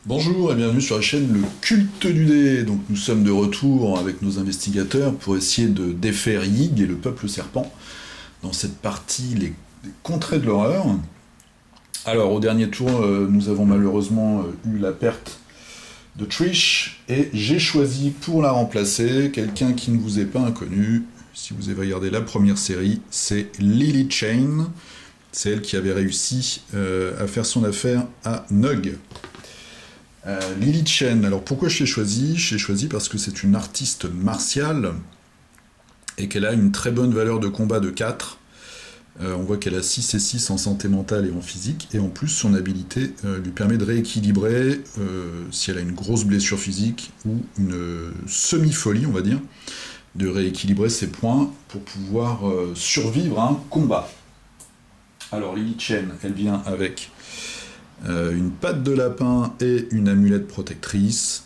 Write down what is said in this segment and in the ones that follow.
Bonjour et bienvenue sur la chaîne Le Culte du Dé. Donc nous sommes de retour avec nos investigateurs pour essayer de défaire Yig et le peuple serpent dans cette partie les contrées de l'horreur. Alors au dernier tour, nous avons malheureusement eu la perte de Trish et j'ai choisi pour la remplacer quelqu'un qui ne vous est pas inconnu. Si vous avez regardé la première série, c'est Lily Chain. C'est elle qui avait réussi à faire son affaire à Nug. Lily Chen, alors pourquoi je l'ai choisie? Je l'ai choisie parce que c'est une artiste martiale et qu'elle a une très bonne valeur de combat de 4. On voit qu'elle a 6 et 6 en santé mentale et en physique, et en plus son habilité lui permet de rééquilibrer, si elle a une grosse blessure physique ou une semi-folie, on va dire, de rééquilibrer ses points pour pouvoir survivre à un combat. Alors Lily Chen, elle vient avec une patte de lapin et une amulette protectrice.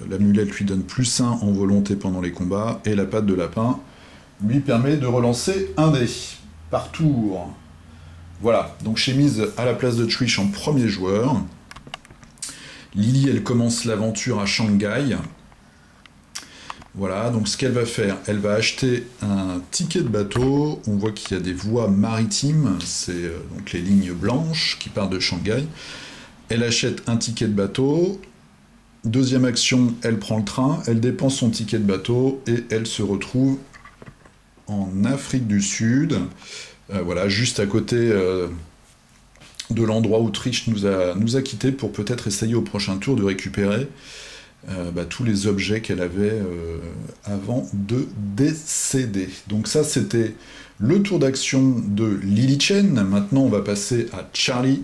L'amulette lui donne +1 en volonté pendant les combats, et la patte de lapin lui permet de relancer un dé par tour. Voilà, donc j'ai mise à la place de Trish en premier joueur. Lily, elle commence l'aventure à Shanghai. Voilà, donc ce qu'elle va faire, elle va acheter un ticket de bateau. On voit qu'il y a des voies maritimes, c'est donc les lignes blanches qui partent de Shanghai. Elle achète un ticket de bateau. Deuxième action, elle prend le train, elle dépense son ticket de bateau et elle se retrouve en Afrique du Sud. Voilà, juste à côté de l'endroit où Trish nous a quittés pour peut-être essayer au prochain tour de récupérer tous les objets qu'elle avait avant de décéder. Donc ça, c'était le tour d'action de Lily Chen. Maintenant, on va passer à Charlie.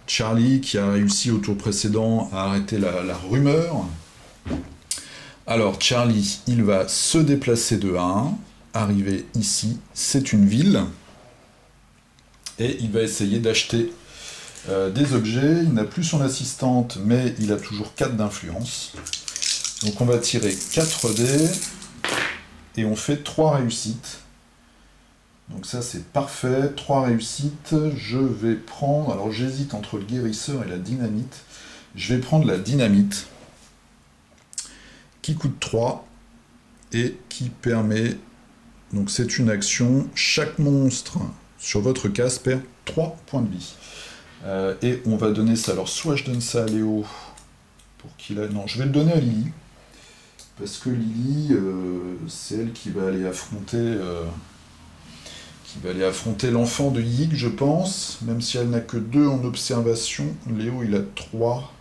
Charlie qui a réussi au tour précédent à arrêter la rumeur. Alors, Charlie, il va se déplacer de 1, arriver ici. C'est une ville. Et il va essayer d'acheter des objets. Il n'a plus son assistante, mais il a toujours 4 d'influence. Donc on va tirer 4 dés et on fait 3 réussites. Donc ça c'est parfait, 3 réussites. Je vais prendre, alors j'hésite entre le guérisseur et la dynamite. Je vais prendre la dynamite qui coûte 3 et qui permet, donc c'est une action, chaque monstre sur votre case perd 3 points de vie. Et on va donner ça, alors soit je donne ça à Léo, pour qu'il a... Non, je vais le donner à Lily, parce que Lily, c'est elle qui va aller affronter l'enfant de Yig, je pense, même si elle n'a que 2 en observation. Léo, il a 3.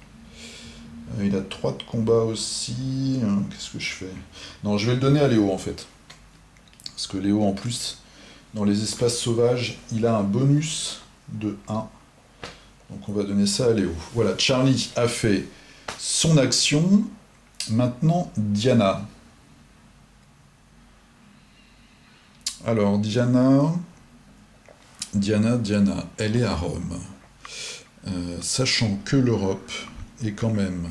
Il a 3 de combat aussi. Qu'est-ce que je fais? Non, je vais le donner à Léo, en fait. Parce que Léo, en plus, dans les espaces sauvages, il a un bonus de 1. Donc on va donner ça à Léo. Voilà, Charlie a fait son action. Maintenant, Diana. Alors, Diana, elle est à Rome. Sachant que l'Europe est quand même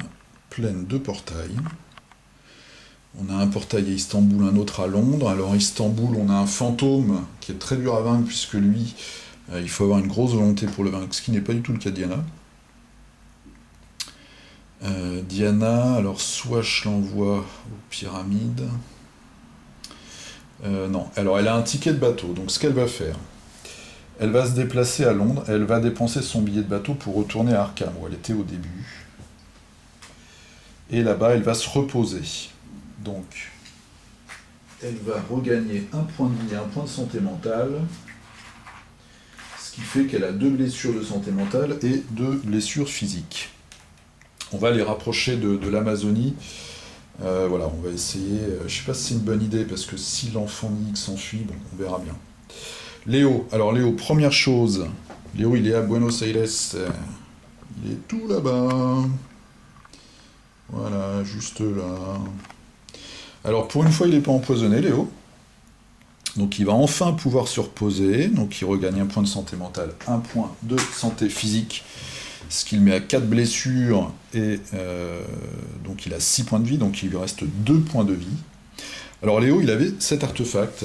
pleine de portails. On a un portail à Istanbul, un autre à Londres. Alors, Istanbul, on a un fantôme qui est très dur à vaincre, puisque lui... il faut avoir une grosse volonté pour le vaincre, ce qui n'est pas du tout le cas de Diana. Diana, alors soit je l'envoie aux pyramides. Non, alors elle a un ticket de bateau, donc ce qu'elle va faire, elle va se déplacer à Londres, elle va dépenser son billet de bateau pour retourner à Arkham, où elle était au début. Et là-bas, elle va se reposer. Donc, elle va regagner un point de vie et un point de santé mentale. Ce qui fait qu'elle a 2 blessures de santé mentale et 2 blessures physiques. On va les rapprocher de l'Amazonie. Voilà, on va essayer... je ne sais pas si c'est une bonne idée, parce que si l'enfant Nick s'enfuit, bon, on verra bien. Léo, alors Léo, première chose. Léo, il est à Buenos Aires. Il est tout là-bas. Voilà, juste là. Alors, pour une fois, il n'est pas empoisonné, Léo. Donc il va enfin pouvoir se reposer, donc il regagne un point de santé mentale, un point de santé physique, ce qui le met à 4 blessures, et donc il a 6 points de vie, donc il lui reste 2 points de vie. Alors Léo, il avait cet artefact,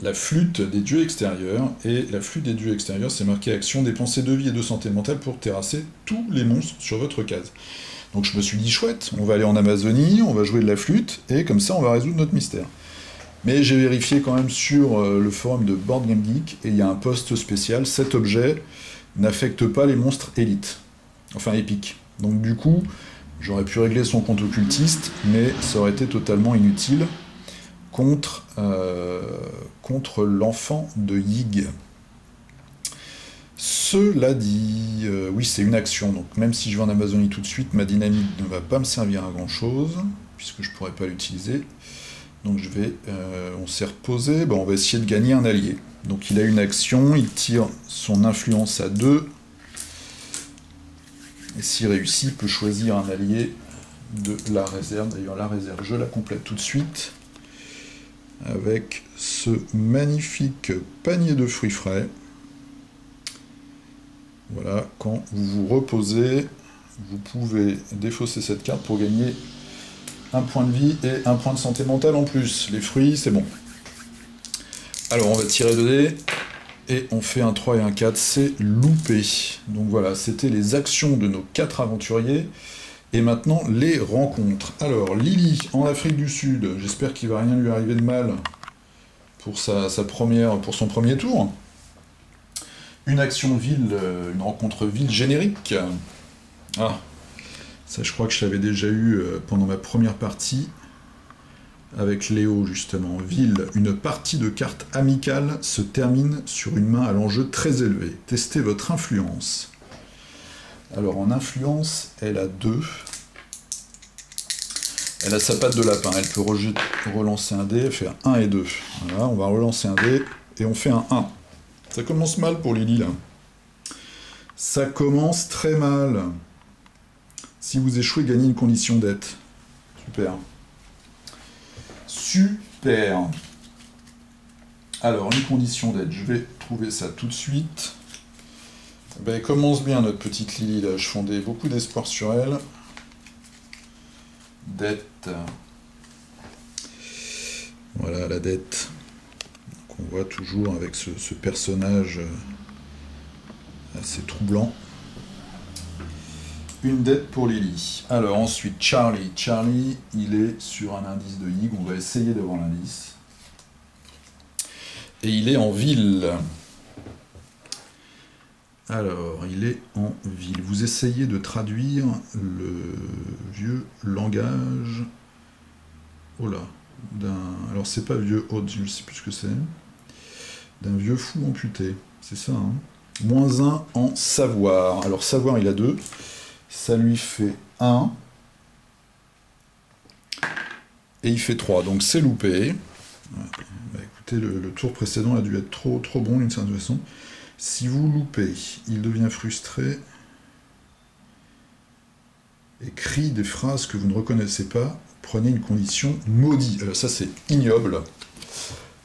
la flûte des dieux extérieurs, et la flûte des dieux extérieurs, c'est marqué action, dépenser de vie et de santé mentale pour terrasser tous les monstres sur votre case. Donc je me suis dit, chouette, on va aller en Amazonie, on va jouer de la flûte, et comme ça on va résoudre notre mystère. Mais j'ai vérifié quand même sur le forum de Board Game Geek, et il y a un post spécial, cet objet n'affecte pas les monstres élites, enfin épiques. Donc du coup, j'aurais pu régler son compte occultiste, mais ça aurait été totalement inutile contre l'enfant de Yig. Cela dit, oui, c'est une action, donc même si je vais en Amazonie tout de suite, ma dynamite ne va pas me servir à grand chose, puisque je ne pourrais pas l'utiliser. Donc je vais, on s'est reposé, on va essayer de gagner un allié. Donc il a une action, il tire son influence à 2, et s'il réussit, il peut choisir un allié de la réserve. D'ailleurs la réserve, je la complète tout de suite, avec ce magnifique panier de fruits frais. Voilà, quand vous vous reposez, vous pouvez défausser cette carte pour gagner un point de vie et un point de santé mentale en plus. Les fruits, c'est bon. Alors, on va tirer 2 dés, et on fait un 3 et un 4, c'est loupé. Donc voilà, c'était les actions de nos 4 aventuriers, et maintenant, les rencontres. Alors, Lily, en Afrique du Sud, j'espère qu'il ne va rien lui arriver de mal pour pour son premier tour. Une action ville, une rencontre ville générique. Ah, ça je crois que je l'avais déjà eu pendant ma première partie, avec Léo justement. Ville, une partie de cartes amicales se termine sur une main à l'enjeu très élevé. Testez votre influence. Alors en influence, elle a 2. Elle a sa patte de lapin, elle peut relancer un dé, elle fait un 1 et 2. Voilà, on va relancer un dé, et on fait un 1. Ça commence mal pour Lily, là. Ça commence très mal. Si vous échouez, gagnez une condition d'aide. Super. Super. Alors, une condition d'aide, je vais trouver ça tout de suite. Ben, elle commence bien, notre petite Lily, là. Je fondais beaucoup d'espoir sur elle. Dette. Voilà, la dette. On voit toujours avec ce personnage assez troublant. Une dette pour Lily. Alors ensuite, Charlie. Charlie, il est sur un indice de Yig. On va essayer d'avoir l'indice. Et il est en ville. Alors, il est en ville. Vous essayez de traduire le vieux langage... Oh là. Alors c'est pas vieux hôte, je ne sais plus ce que c'est. D'un vieux fou amputé, c'est ça, hein. -1 en savoir. Alors savoir, il a 2, ça lui fait 1, et il fait 3, donc c'est loupé. Bah, écoutez, le tour précédent a dû être trop bon d'une certaine façon. Si vous loupez, il devient frustré, et crie des phrases que vous ne reconnaissez pas, prenez une condition maudit. Alors ça c'est ignoble.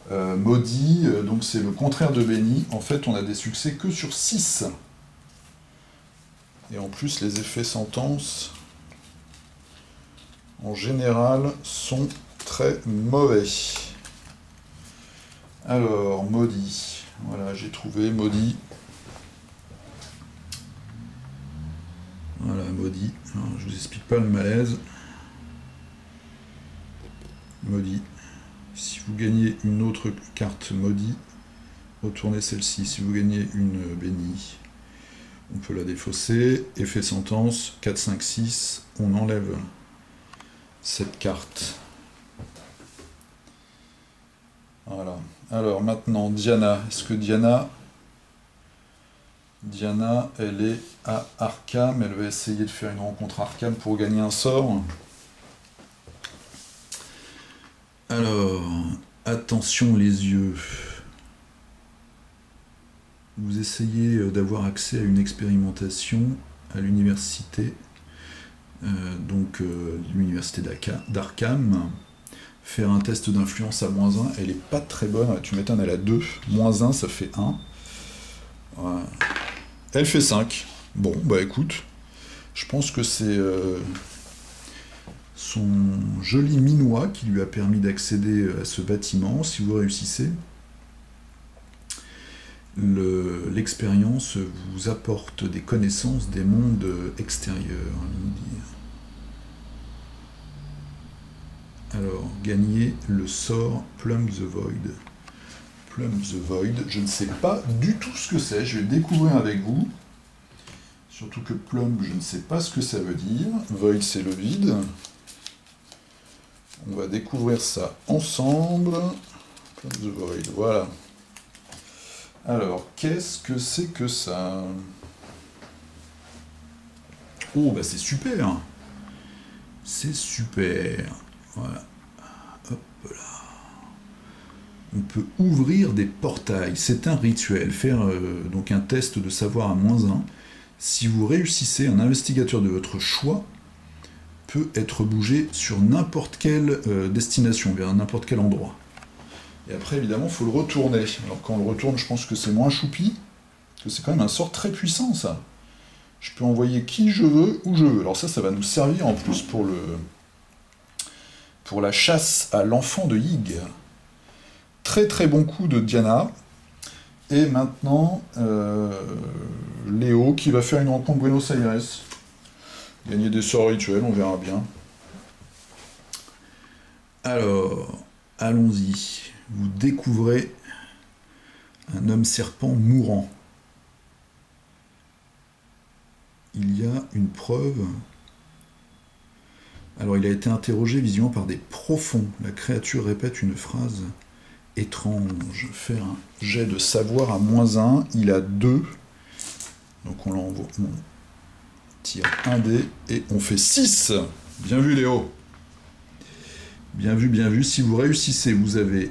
Maudit, donc c'est le contraire de béni. En fait, on a des succès que sur 6. Et en plus, les effets sentence, en général, sont très mauvais. Alors, maudit. Voilà, j'ai trouvé maudit. Voilà, maudit. Alors, je vous explique pas le malaise. Maudit. Si vous gagnez une autre carte maudit, retournez celle-ci. Si vous gagnez une bénie, on peut la défausser. Effet sentence, 4, 5, 6, on enlève cette carte. Voilà. Alors maintenant, Diana. Est-ce que Diana, elle est à Arkham. Elle va essayer de faire une rencontre Arkham pour gagner un sort. Alors, attention les yeux. Vous essayez d'avoir accès à une expérimentation à l'université, l'université d'Arkham. Faire un test d'influence à -1, elle est pas très bonne, tu m'étonnes, elle a 2, -1 ça fait 1. Voilà. Elle fait 5. Bon, bah écoute, je pense que c'est son joli minois qui lui a permis d'accéder à ce bâtiment, si vous réussissez. l'expérience vous apporte des connaissances des mondes extérieurs. Alors, gagnez le sort Plumb the Void. Plumb the Void, je ne sais pas du tout ce que c'est, je vais le découvrir avec vous. Surtout que Plumb, je ne sais pas ce que ça veut dire. Void, c'est le vide. On va découvrir ça ensemble. Plumb the Void, voilà. Alors, qu'est-ce que c'est que ça? Oh, bah c'est super. C'est super. Voilà. Hop là. On peut ouvrir des portails. C'est un rituel. Faire donc un test de savoir à -1. Si vous réussissez, un investigateur de votre choix peut être bougé sur n'importe quelle destination, vers n'importe quel endroit. Et après, évidemment, il faut le retourner. Alors quand on le retourne, je pense que c'est moins choupi, parce que c'est quand même un sort très puissant, ça. Je peux envoyer qui je veux, où je veux. Alors ça va nous servir en plus pour la chasse à l'enfant de Yig. Très très bon coup de Diana. Et maintenant, Léo qui va faire une rencontre Buenos Aires. Gagner des sorts rituels, on verra bien. Alors, allons-y. Vous découvrez un homme serpent mourant. Il y a une preuve. Alors, il a été interrogé visiblement par des profonds. La créature répète une phrase étrange. Faire un jet de savoir à -1. Il a 2. Donc on l'envoie. On tire un dé et on fait 6. Bien vu, Léo. Bien vu, bien vu. Si vous réussissez, vous avez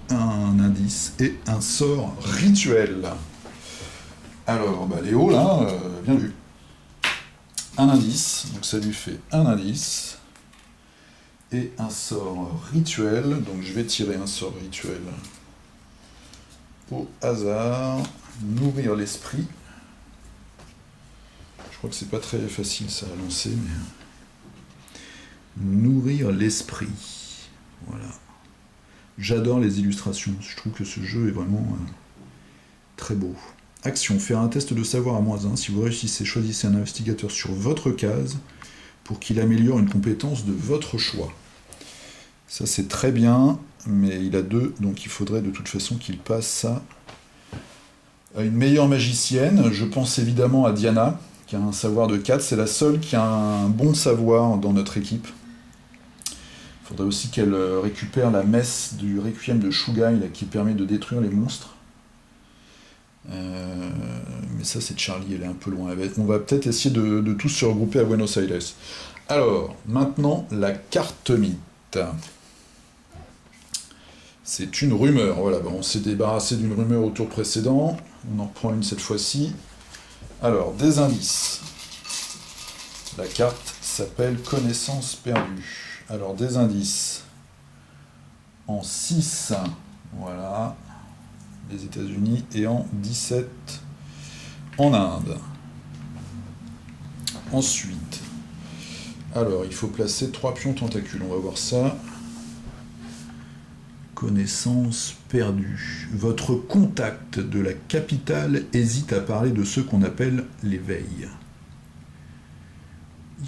un indice et un sort rituel. Alors, bah Léo, là, bien vu. Un indice, donc ça lui fait un indice. Et un sort rituel, donc je vais tirer un sort rituel. Au hasard, nourrir l'esprit. Je crois que c'est pas très facile ça à lancer, mais... Nourrir l'esprit. Voilà. J'adore les illustrations, je trouve que ce jeu est vraiment très beau. Action, faire un test de savoir à -1. Si vous réussissez, choisissez un investigateur sur votre case pour qu'il améliore une compétence de votre choix. Ça c'est très bien, mais il a 2, donc il faudrait de toute façon qu'il passe ça à une meilleure magicienne. Je pense évidemment à Diana, qui a un savoir de 4, c'est la seule qui a un bon savoir dans notre équipe. Il faudrait aussi qu'elle récupère la messe du Requiem de Shugai, là, qui permet de détruire les monstres. Mais ça c'est Charlie, elle est un peu loin. On va peut-être essayer de tous se regrouper à Buenos Aires. Alors, maintenant, la carte mythe. C'est une rumeur, voilà, bon, on s'est débarrassé d'une rumeur au tour précédent, on en reprend une cette fois-ci. Alors, des indices. La carte s'appelle Connaissance perdue. Alors, des indices. En 6, voilà, les États-Unis, et en 17, en Inde. Ensuite, alors, il faut placer 3 pions tentacules, on va voir ça. Connaissance perdue. Votre contact de la capitale hésite à parler de ceux qu'on appelle les veilles.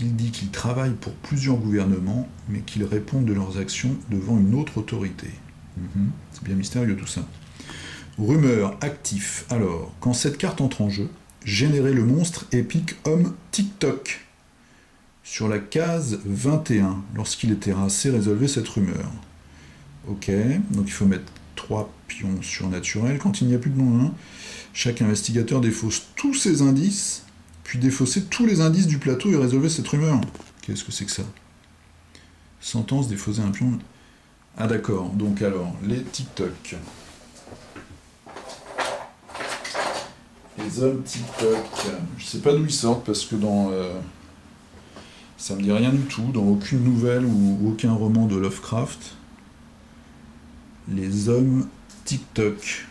Il dit qu'il travaille pour plusieurs gouvernements, mais qu'ils répondent de leurs actions devant une autre autorité. C'est bien mystérieux tout ça. Rumeur, actif. Alors, quand cette carte entre en jeu, générez le monstre épique homme TikTok. Sur la case 21, lorsqu'il est terrassé, résolvez cette rumeur. Ok, donc il faut mettre 3 pions surnaturels. Quand il n'y a plus de nom, chaque investigateur défausse tous ses indices, puis défausser tous les indices du plateau et résolver cette rumeur. Qu'est-ce que c'est que ça? Sentence, défausser un pion. Ah d'accord, donc alors, les TikTok. Les hommes TikTok. Je sais pas d'où ils sortent parce que dans... ça me dit rien du tout, dans aucune nouvelle ou aucun roman de Lovecraft. Les hommes TikTok.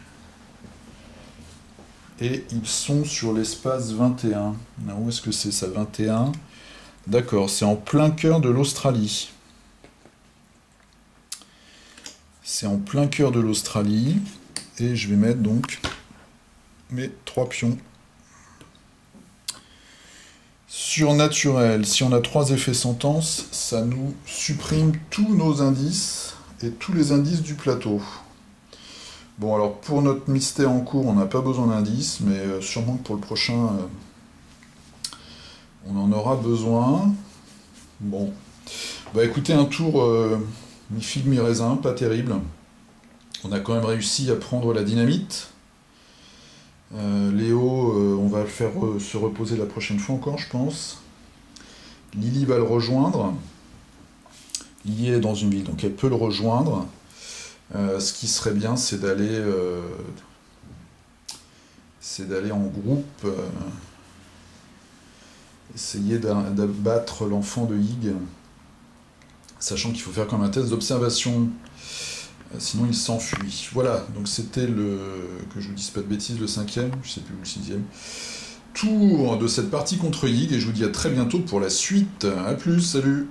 Et ils sont sur l'espace 21. Alors, où est-ce que c'est ça, 21? D'accord, c'est en plein cœur de l'Australie. C'est en plein cœur de l'Australie. Et je vais mettre donc mes 3 pions. Surnaturel, si on a 3 effets sentence, ça nous supprime tous nos indices et tous les indices du plateau. Bon, alors pour notre mystère en cours, on n'a pas besoin d'indices, mais sûrement que pour le prochain, on en aura besoin. Bon, bah écoutez, un tour mi-figue, mi-raisin, pas terrible. On a quand même réussi à prendre la dynamite. Léo, on va le faire se reposer la prochaine fois encore, je pense. Lily va le rejoindre. Lily est dans une ville, donc elle peut le rejoindre. Ce qui serait bien, c'est d'aller en groupe, essayer d'abattre l'enfant de Hig, sachant qu'il faut faire comme un test d'observation, sinon il s'enfuit. Voilà, donc c'était que je vous dise pas de bêtises, le 5e, je sais plus, le 6e tour de cette partie contre Hig, et je vous dis à très bientôt pour la suite. A plus, salut!